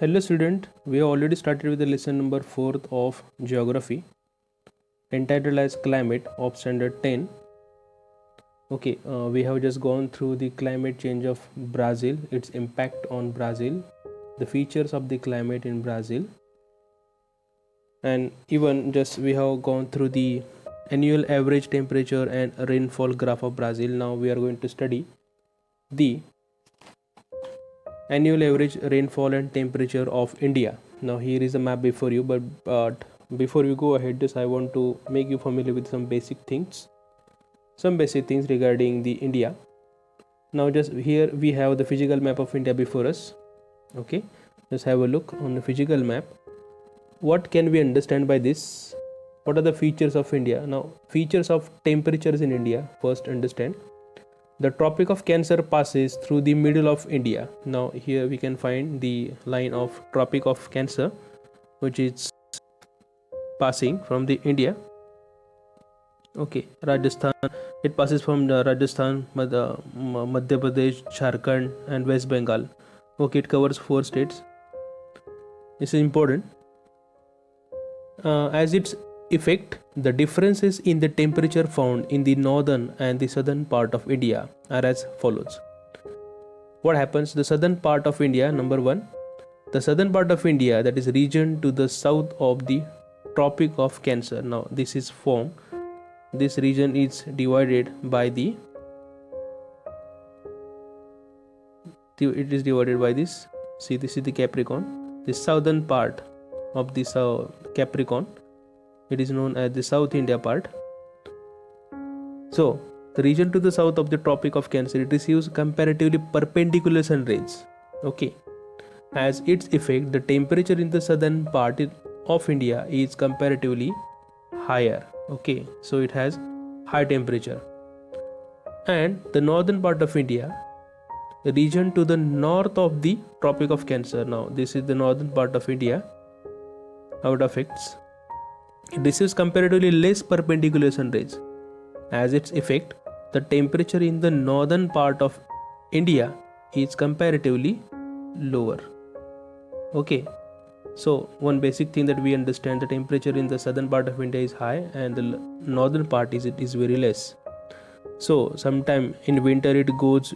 Hello student, we have already started with the lesson number 4 of geography entitled as climate of standard 10. Okay, we have just gone through the climate change of Brazil, its impact on Brazil, the features of the climate in Brazil, and even just we have gone through the annual average temperature and rainfall graph of Brazil. Now we are going to study the annual average rainfall and temperature of India. Now here is a map before you, but before we go ahead, just I want to make you familiar with some basic things regarding the India. Now just here we have the physical map of India before us. Okay, just have a look on the physical map. What can we understand by this? What are the features of India? Now features of temperatures in India, first understand. The Tropic of Cancer passes through the middle of India. Now here we can find the line of Tropic of Cancer, which is passing from the India. Okay, Rajasthan. It passes from the Rajasthan, Madhya Pradesh, Jharkhand, and West Bengal. Okay, it covers 4 states. This is important. As its effect, the differences in the temperature found in the northern and the southern part of India are as follows. What happens? The southern part of India, number 1, the southern part of India, that is region to the south of the Tropic of Cancer. Now this is formed. This region is divided by this. See, this is the Capricorn. The southern part of this Capricorn, it is known as the South India part. So the region to the south of the Tropic of Cancer, it receives comparatively perpendicular sun rays. Okay, as its effect, the temperature in the southern part of India is comparatively higher. Okay, so it has high temperature. And the northern part of India, the region to the north of the Tropic of Cancer. Now this is the northern part of India. How it affects? It receives comparatively less perpendicular sun rays. As its effect, the temperature in the northern part of India is comparatively lower. Okay, so one basic thing that we understand, the temperature in the southern part of India is high and the northern part is very less. So sometime in winter it goes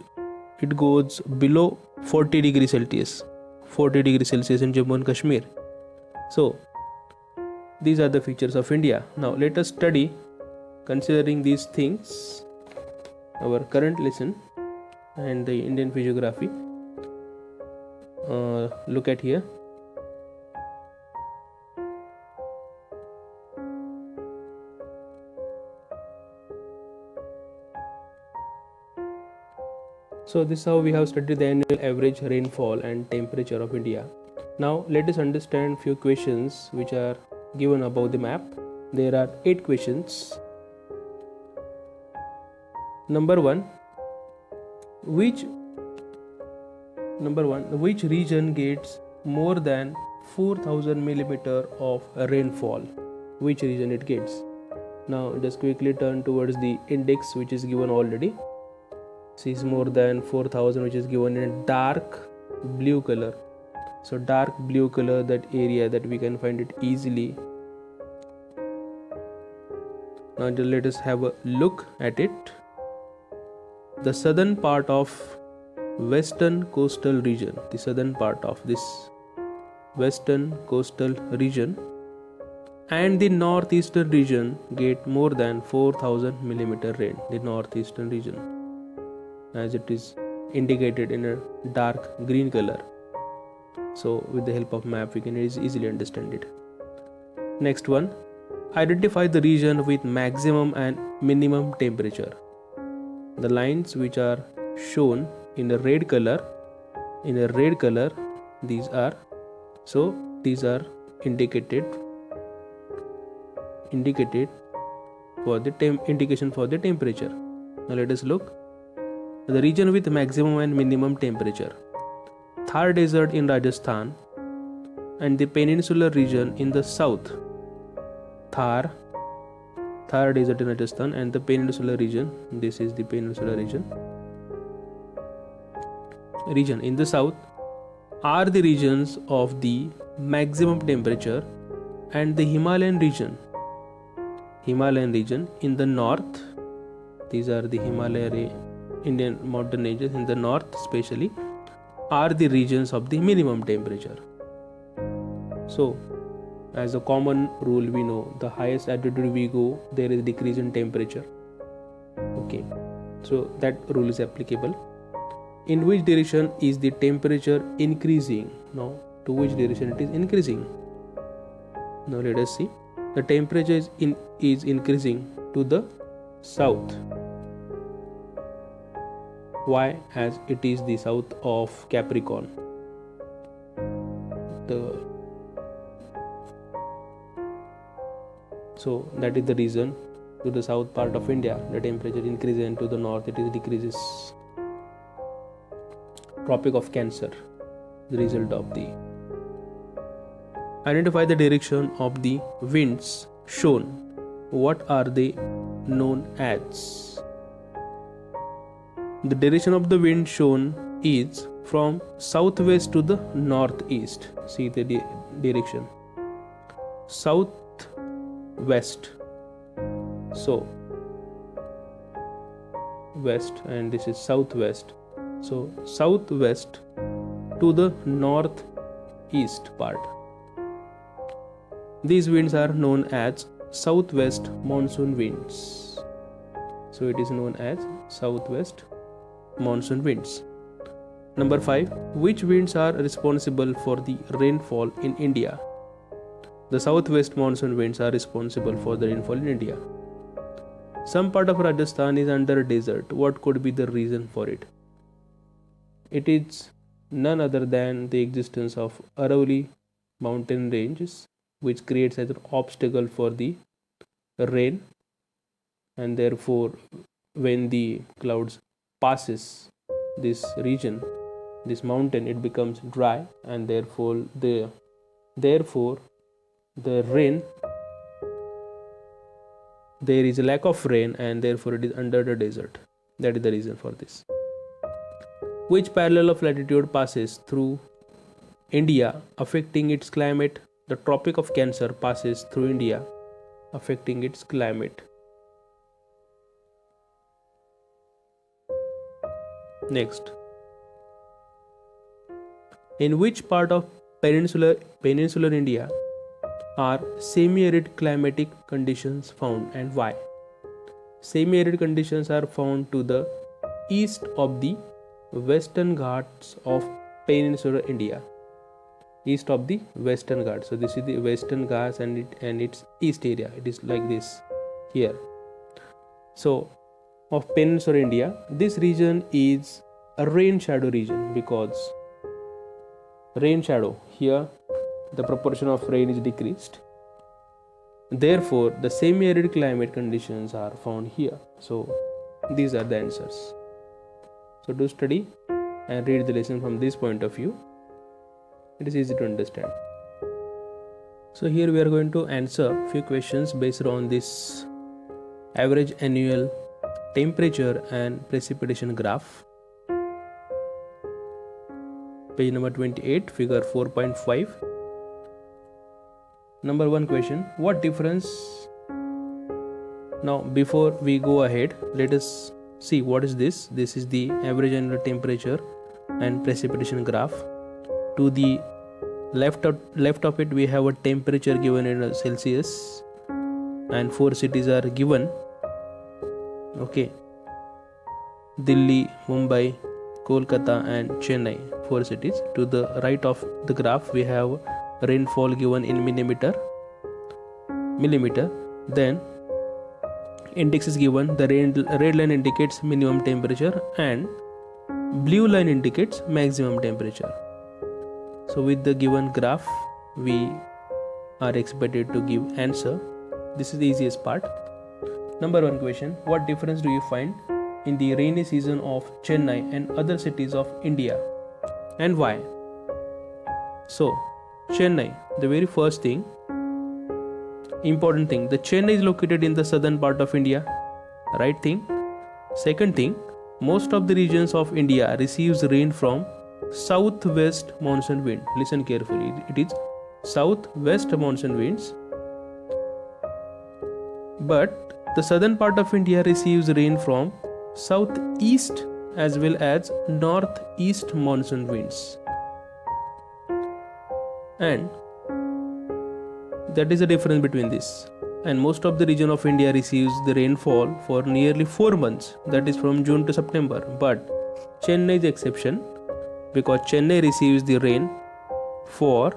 below 40 degrees Celsius, 40 degrees Celsius in Jammu and Kashmir. So these are the features of India. Now let us study, considering these things, our current lesson and the Indian physiography. Look at here. So this is how we have studied the annual average rainfall and temperature of India. Now let us understand few questions which are given above the map. There are 8 questions. Number 1, which region gets more than 4000 millimeter of rainfall? Which region it gets? Now just quickly turn towards the index, which is given already. Is more than 4000, which is given in dark blue color. So dark blue color, that area that we can find it easily. Now just let us have a look at it. The southern part of western coastal region, the southern part of this western coastal region and the northeastern region get more than 4000 millimeter rain. The northeastern region, as it is indicated in a dark green color. So with the help of map we can easily understand it. Next one, identify the region with maximum and minimum temperature. The lines which are shown in a red color, these are indicated for the indication for the temperature. Now let us look. The region with maximum and minimum temperature: Thar Desert in Rajasthan and the peninsular region in the south. Thar Desert in Rajasthan and the peninsular region. This is the peninsular region in the south. are the regions of the maximum temperature, and the Himalayan region in the north. These are the Himalaya Indian mountain ranges in the north especially, are the regions of the minimum temperature. So as a common rule, we know the highest altitude we go, there is decrease in temperature. Okay, so that rule is applicable. In which direction is the temperature increasing? Now, to which direction it is increasing? Now let us see. The temperature is increasing to the south. Why? As it is the south of Capricorn. So that is the reason. To the south part of India, the temperature increases, and to the north it is decreases. Tropic of Cancer, the result of the. Identify the direction of the winds shown. What are they known as? The direction of the wind shown is from southwest to the northeast. See the direction. Southwest. So west, and this is southwest. So southwest to the northeast part. These winds are known as southwest monsoon winds. So it is known as southwest monsoon winds. Number 5. Which winds are responsible for the rainfall in India? The southwest monsoon winds are responsible for the rainfall in India. Some part of Rajasthan is under a desert. What could be the reason for it? It is none other than the existence of Aravalli mountain ranges, which creates as an obstacle for the rain, and therefore when the clouds passes this region, this mountain, it becomes dry, and therefore the rain, there is a lack of rain, and therefore it is under the desert. That is the reason for this. Which parallel of latitude passes through India affecting its climate? The Tropic of Cancer passes through India affecting its climate. Next. In which part of peninsular India are semi-arid climatic conditions found, and why? Semi-arid conditions are found to the east of the Western Ghats of peninsular India. East of the Western Ghats. So this is the Western Ghats and its east area. It is like this here. So of peninsular India, this region is a rain shadow region, because rain shadow here, the proportion of rain is decreased. Therefore, the semi-arid climate conditions are found here. So these are the answers. So do study and read the lesson from this point of view. It is easy to understand. So here we are going to answer few questions based on this average annual temperature and precipitation graph. Page number 28, figure 4.5. Number 1 question. What difference? Now before we go ahead, let us see what is this. This is the average annual temperature and precipitation graph. To the left of it we have a temperature given in Celsius, and 4 cities are given. Okay, Delhi, Mumbai, Kolkata and Chennai, 4 cities. To the right of the graph we have rainfall given in millimeter. Then index is given. The red line indicates minimum temperature and blue line indicates maximum temperature. So with the given graph we are expected to give answer. This is the easiest part. Number 1 question. What difference do you find in the rainy season of Chennai and other cities of India, and why? So Chennai, the very first thing, important thing, the Chennai is located in the southern part of India, right thing. Second thing, most of the regions of India receives rain from southwest monsoon wind. Listen carefully. It is southwest monsoon winds. But the southern part of India receives rain from southeast as well as northeast monsoon winds. And that is the difference between this. And most of the region of India receives the rainfall for nearly 4 months, that is from June to September. But Chennai is the exception, because Chennai receives the rain for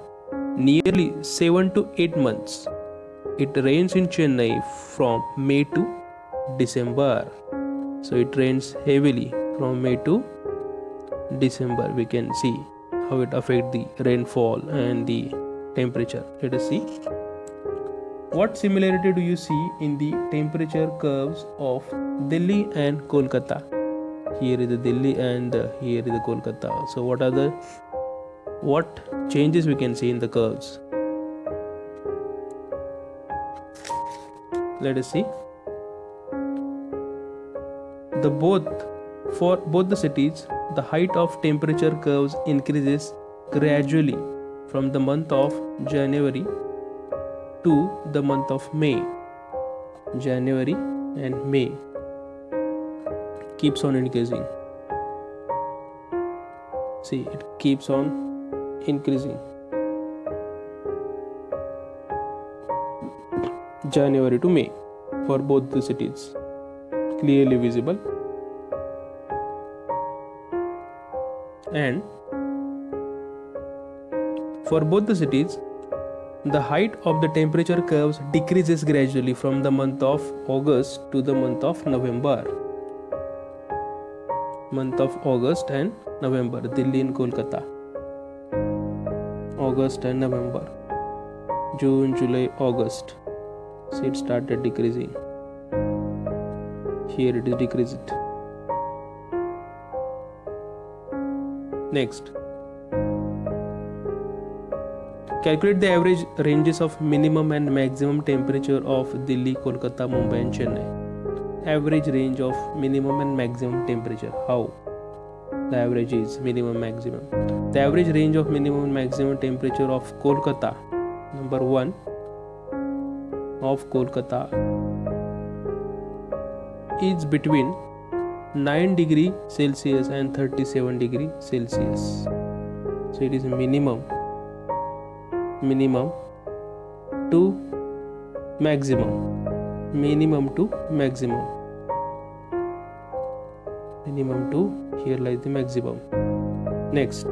nearly 7 to 8 months. It rains in Chennai from May to December. So it rains heavily from May to December. We can see how it affects the rainfall and the temperature. Let us see. What similarity do you see in the temperature curves of Delhi and Kolkata? Here is the Delhi and here is the Kolkata. So what changes we can see in the curves? Let us see. For both the cities, the height of temperature curves increases gradually from the month of January to the month of May. January and May keeps on increasing. See, it keeps on increasing. January to May for both the cities, clearly visible. And for both the cities, the height of the temperature curves decreases gradually from the month of August to the month of November. Month of August and November, Delhi and Kolkata. August and November. June, July, August. See, it started decreasing. Here it is decreased. Next, calculate the average ranges of minimum and maximum temperature of Delhi, Kolkata, Mumbai and Chennai. Average range of minimum and maximum temperature. How? The average is minimum, maximum. The average range of minimum and maximum temperature of Kolkata, number 1, of Kolkata is between 9 degree Celsius and 37 degree Celsius. So it is minimum to maximum. Minimum to maximum. Minimum to, here lies the maximum. Next,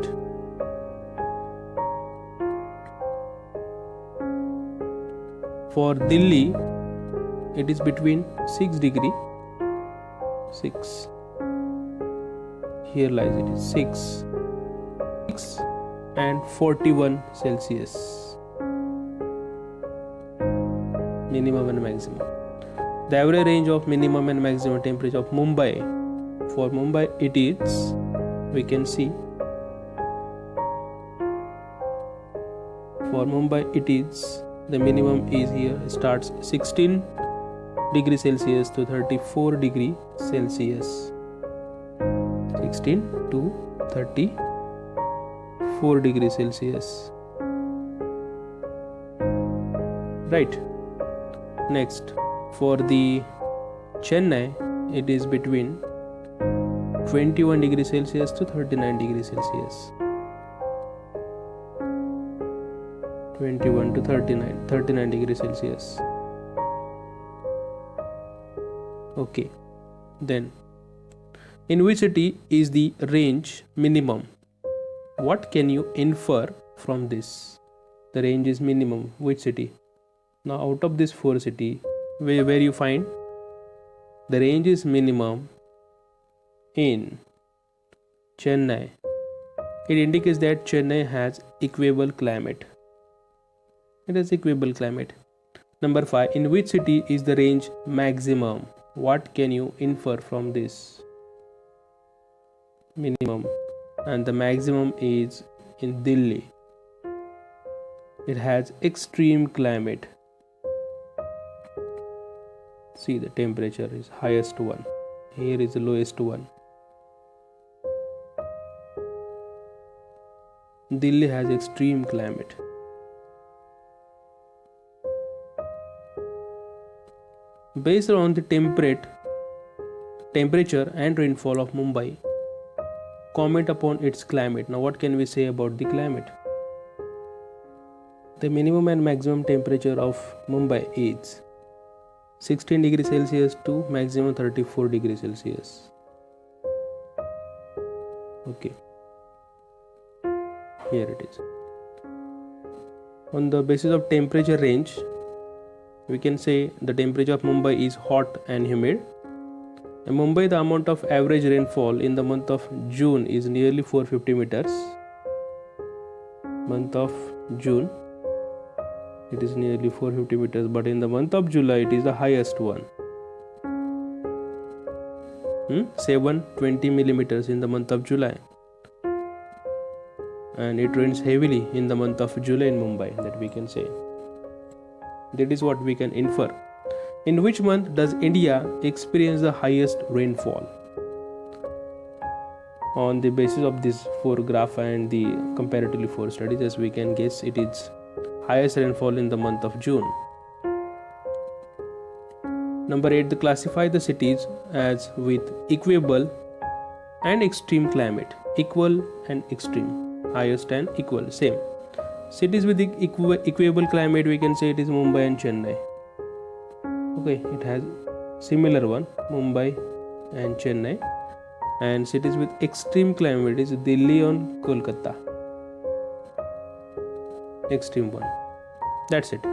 for Delhi, it is between 6 degree. 6. Here lies it is 6 and 41 Celsius. Minimum and maximum. The average range of minimum and maximum temperature of Mumbai. For Mumbai, it is, we can see, for Mumbai, it is, the minimum is here, starts 16 degree Celsius to 34 degree Celsius. 16 to 34 degree Celsius. Right. Next, for the Chennai, it is between 21 degree Celsius to 39 degree Celsius. 21 to 39 degree Celsius. Okay. Then, in which city is the range minimum? What can you infer from this? The range is minimum. Which city? Now, out of this 4 cities, where you find the range is minimum in Chennai. It indicates that Chennai has equable climate. It has equable climate. Number 5. In which city is the range maximum? What can you infer from this? Minimum. And the maximum is in Delhi. It has extreme climate. See, the temperature is highest one. Here is the lowest one. Delhi has extreme climate. Based on the temperature and rainfall of Mumbai, comment upon its climate. Now, what can we say about the climate? The minimum and maximum temperature of Mumbai is 16 degrees Celsius to maximum 34 degrees Celsius. Okay, here it is. On the basis of temperature range, we can say the temperature of Mumbai is hot and humid. In Mumbai, the amount of average rainfall in the month of June is nearly 450 meters. Month of June, it is nearly 450 meters, but in the month of July, it is the highest one. 720 millimeters in the month of July. And it rains heavily in the month of July in Mumbai, that we can say. That is what we can infer. In which month does India experience the highest rainfall? On the basis of this 4 graph and the comparatively 4 studies, as we can guess, it is highest rainfall in the month of June. Number 8, classify the cities as with equable and extreme climate. Equal and extreme, highest and equal, same. Cities with equable climate, we can say it is Mumbai and Chennai. Okay, it has similar one, Mumbai and Chennai. And cities with extreme climate is Delhi and Kolkata. Extreme one. That's it.